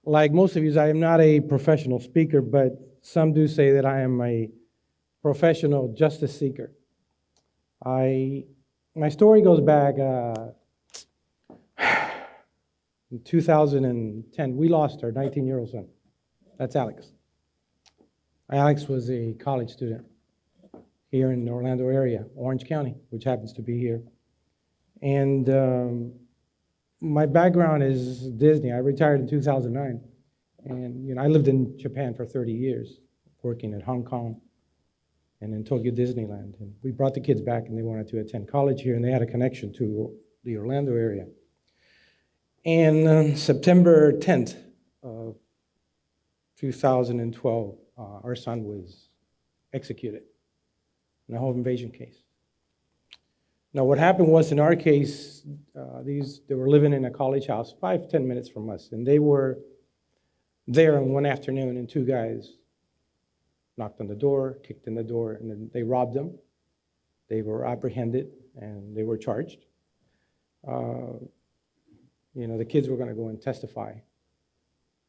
like most of you, I am not a professional speaker, but some do say that I am a professional justice seeker. My story goes back in 2010. We lost our 19-year-old son. That's Alex. Alex was a college student here in the Orlando area, Orange County, which happens to be here. And my background is Disney. I retired in 2009. And I lived in Japan for 30 years, working at Hong Kong and in Tokyo Disneyland. And we brought the kids back, and they wanted to attend college here, and they had a connection to the Orlando area. And on September 10th of 2012, our son was executed in a home invasion case. Now, what happened was, in our case, they were living in a college house 5-10 minutes from us, and they were there on one afternoon, and two guys knocked on the door, kicked in the door, and then they robbed them. They were apprehended, and they were charged. The kids were going to go and testify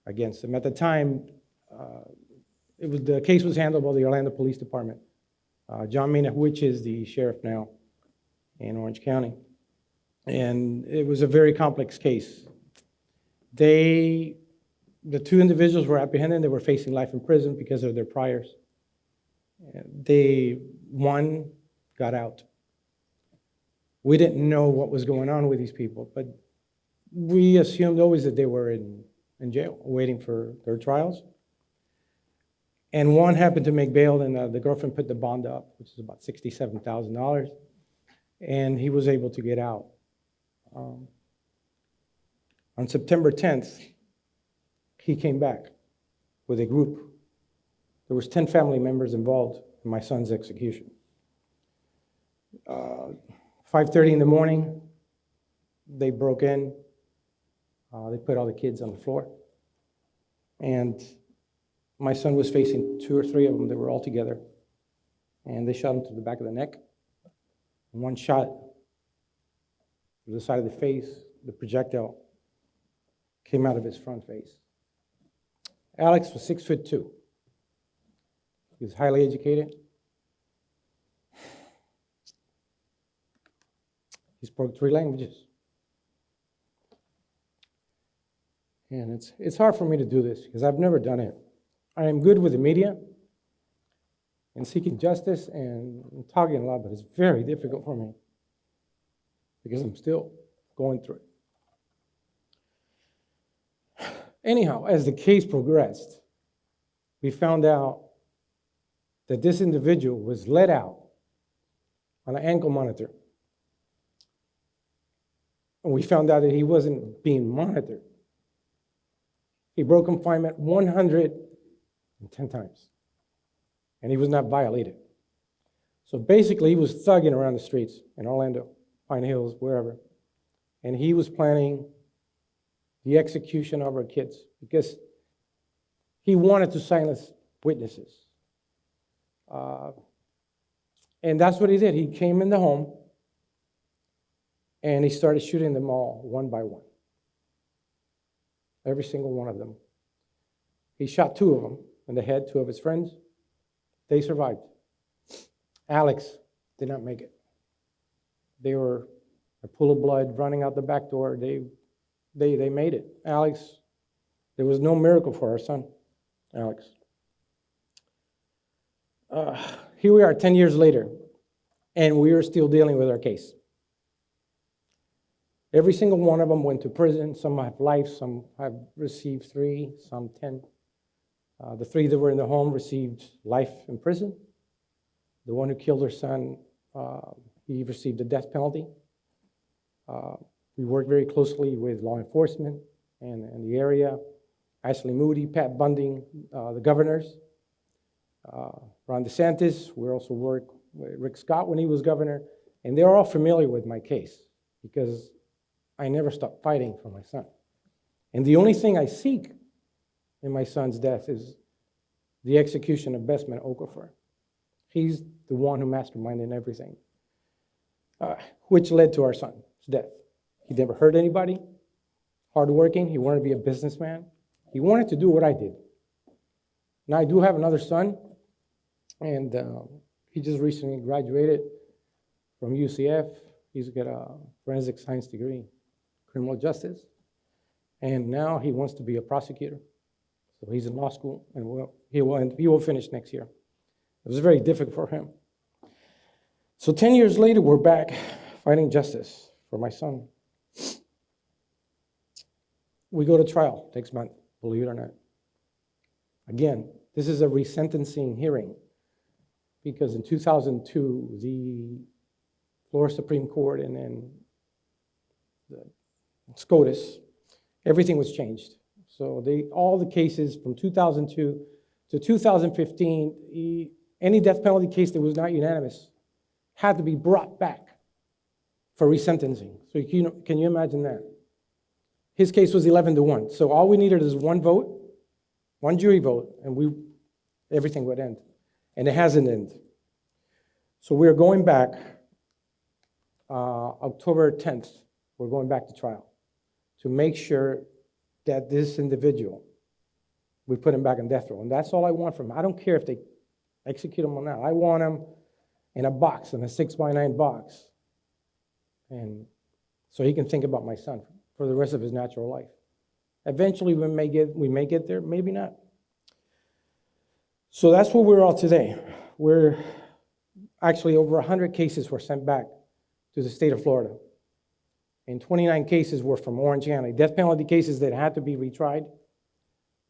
against them. At the time, the case was handled by the Orlando Police Department. John Mina, which is the sheriff now in Orange County. And it was a very complex case. The two individuals were apprehended. They were facing life in prison because of their priors. One got out. We didn't know what was going on with these people, but we assumed always that they were in jail, waiting for their trials. And one happened to make bail, and the girlfriend put the bond up, which is about $67,000, and he was able to get out. On September 10th, he came back with a group. There was 10 family members involved in my son's execution. 5:30 in the morning, they broke in. They put all the kids on the floor. And my son was facing 2 or 3 of them. They were all together. And they shot him to the back of the neck. And one shot to the side of the face. The projectile came out of his front face. Alex was 6'2". He was highly educated. He spoke 3 languages. And it's hard for me to do this because I've never done it. I am good with the media and seeking justice and talking a lot, but it's very difficult for me because I'm still going through it. Anyhow, as the case progressed, we found out that this individual was let out on an ankle monitor. And we found out that he wasn't being monitored. He broke confinement 110 times, and he was not violated. So basically, he was thugging around the streets in Orlando, Pine Hills, wherever, and he was planning the execution of our kids because he wanted to silence witnesses. And that's what he did. He came in the home, and he started shooting them all one by one. Every single one of them. He shot 2 of them in the head, 2 of his friends. They survived. Alex did not make it. They were a pool of blood running out the back door. They made it. Alex, there was no miracle for our son, Alex. Here we are 10 years later, and we are still dealing with our case. Every single one of them went to prison. Some have life, some have received 3, some 10. The 3 that were in the home received life in prison. The one who killed her son, he received a death penalty. We worked very closely with law enforcement and the area. Ashley Moody, Pat Bundy, the governors. Ron DeSantis, we also worked with Rick Scott when he was governor. And they're all familiar with my case because I never stopped fighting for my son. And the only thing I seek in my son's death is the execution of Bessman Okafor. He's the one who masterminded everything, which led to our son's death. He never hurt anybody, hardworking. He wanted to be a businessman. He wanted to do what I did. Now, I do have another son, and he just recently graduated from UCF. He's got a forensic science degree, criminal justice, and now he wants to be a prosecutor. So he's in law school, and he will finish next year. It was very difficult for him. So 10 years later, we're back fighting justice for my son. We go to trial next month, believe it or not. Again, this is a resentencing hearing because in 2002, the Florida Supreme Court and then the SCOTUS, everything was changed. So all the cases from 2002 to 2015, any death penalty case that was not unanimous had to be brought back for resentencing. So can you imagine that? His case was 11-1. So all we needed is one vote, one jury vote, and everything would end. And it hasn't ended. So we're going back October 10th. We're going back to trial to make sure that this individual, we put him back on death row. And that's all I want from him. I don't care if they execute him or not. I want him in a box, in a 6x9 box. And so he can think about my son for the rest of his natural life. Eventually, we may get there, maybe not. So that's where we're at today. We're actually over 100 cases were sent back to the state of Florida. And 29 cases were from Orange County. Death penalty cases that had to be retried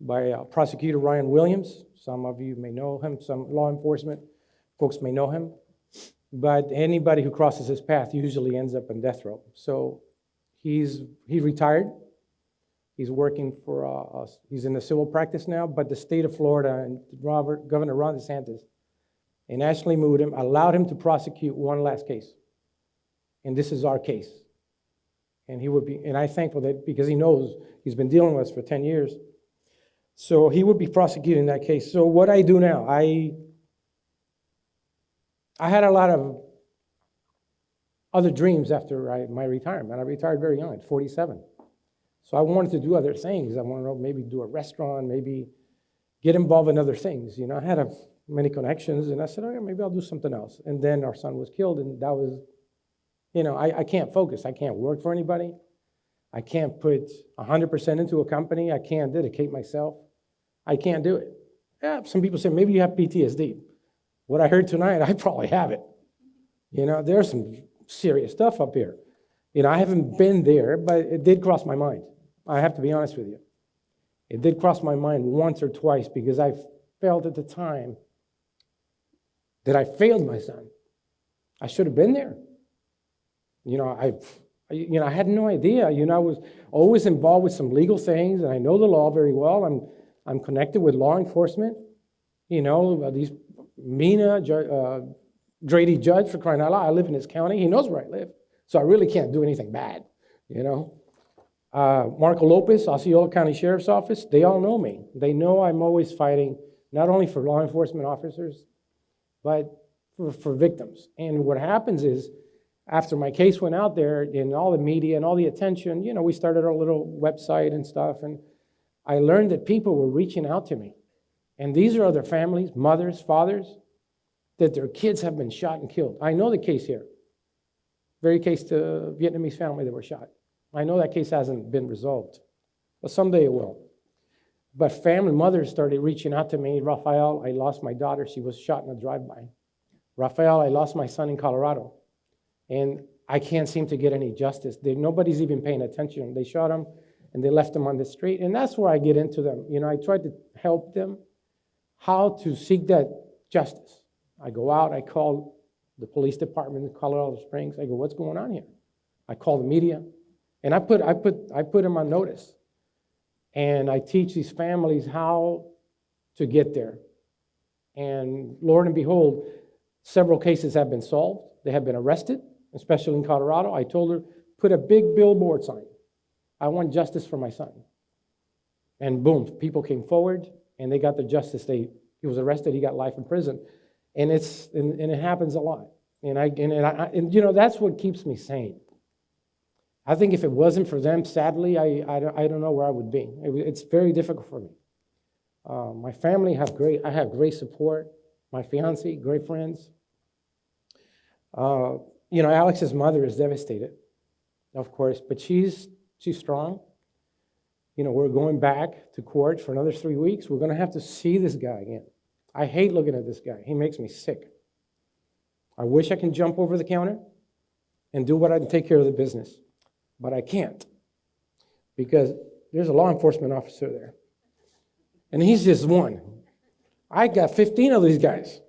by prosecutor Ryan Williams. Some of you may know him. Some law enforcement folks may know him. But anybody who crosses his path usually ends up in death row. So he retired. He's working for he's in the civil practice now, but the state of Florida and Governor Ron DeSantis and Ashley Mood allowed him to prosecute one last case. And this is our case. And he would be, and I'm thankful that because he knows he's been dealing with us for 10 years. So he would be prosecuting that case. So what I do now, I had a lot of other dreams after my retirement. I retired very young, at 47. So I wanted to do other things. I wanted to maybe do a restaurant, maybe get involved in other things. I had many connections, and I said, okay, maybe I'll do something else. And then our son was killed, and that was, I can't focus. I can't work for anybody. I can't put 100% into a company. I can't dedicate myself. I can't do it. Yeah, some people say, maybe you have PTSD. What I heard tonight, I probably have it. There's some serious stuff up here. I haven't been there, but it did cross my mind. I have to be honest with you. It did cross my mind once or twice because I felt at the time that I failed my son. I should have been there. I had no idea. I was always involved with some legal things, and I know the law very well. I'm connected with law enforcement. These Mina, Grady Judge, for crying out loud. I live in his county. He knows where I live. So I really can't do anything bad, Marco Lopez, Osceola County Sheriff's Office, they all know me. They know I'm always fighting, not only for law enforcement officers, but for victims. And what happens is, after my case went out there, in all the media and all the attention, we started our little website and stuff, and I learned that people were reaching out to me. And these are other families, mothers, fathers, that their kids have been shot and killed. I know the case here. Very case to a Vietnamese family that were shot. I know that case hasn't been resolved, but someday it will. But family mothers started reaching out to me. Rafael, I lost my daughter. She was shot in a drive-by. Rafael, I lost my son in Colorado. And I can't seem to get any justice. Nobody's even paying attention. They shot him, and they left him on the street. And that's where I get into them. I try to help them how to seek that justice. I go out, I call the police department in Colorado Springs. I go, what's going on here? I call the media, and I put them on notice. And I teach these families how to get there. And Lord and behold, several cases have been solved. They have been arrested, especially in Colorado. I told her, put a big billboard sign. I want justice for my son. And boom, people came forward, and they got the justice. He was arrested. He got life in prison. And it happens a lot. And that's what keeps me sane. I think if it wasn't for them, sadly, I don't know where I would be. It's very difficult for me. My family I have great support. My fiance, great friends. Alex's mother is devastated, of course, but she's strong. We're going back to court for another 3 weeks. We're going to have to see this guy again. I hate looking at this guy. He makes me sick. I wish I can jump over the counter and do what I can take care of the business, but I can't because there's a law enforcement officer there, and he's just one. I got 15 of these guys,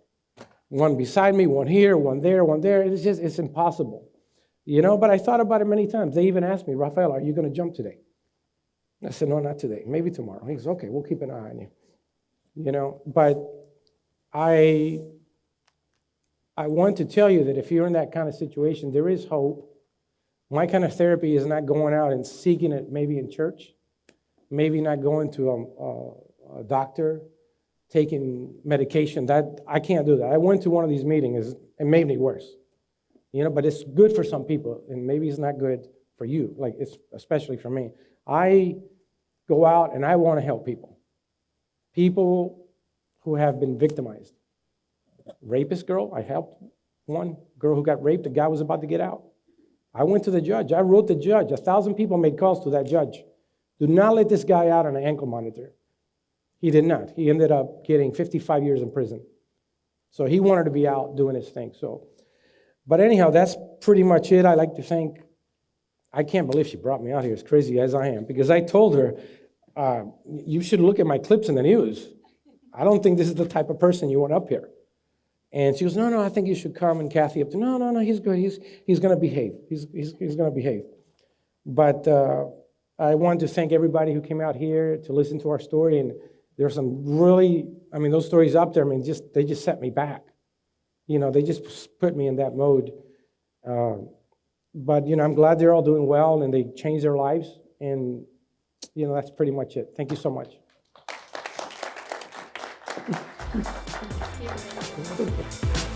one beside me, one here, one there, one there. It's impossible, but I thought about it many times. They even asked me, Rafael, are you going to jump today? I said, no, not today, maybe tomorrow. He goes, okay, we'll keep an eye on you. But I want to tell you that if you're in that kind of situation, there is hope. My kind of therapy is not going out and seeking it maybe in church, maybe not going to a doctor, taking medication. That I can't do that. I went to one of these meetings. It made me worse. But it's good for some people, and maybe it's not good for you, like it's especially for me. I go out and I want to help people who have been victimized. Rapist girl, I helped one girl who got raped. The guy was about to get out. I went to the judge. I wrote the judge. 1,000 people made calls to that judge. Do not let this guy out on an ankle monitor. He did not. He ended up getting 55 years in prison. So he wanted to be out doing his thing. But anyhow, that's pretty much it. I like to thank. I can't believe she brought me out here, as crazy as I am, because I told her, you should look at my clips in the news. I don't think this is the type of person you want up here. And she goes, no, I think you should come. And Kathy up to, no, he's good. He's going to behave. He's going to behave. But I want to thank everybody who came out here to listen to our story. And there's some really, those stories up there, they just set me back. They just put me in that mode. But, I'm glad they're all doing well and they changed their lives. And, that's pretty much it. Thank you so much. Thank you.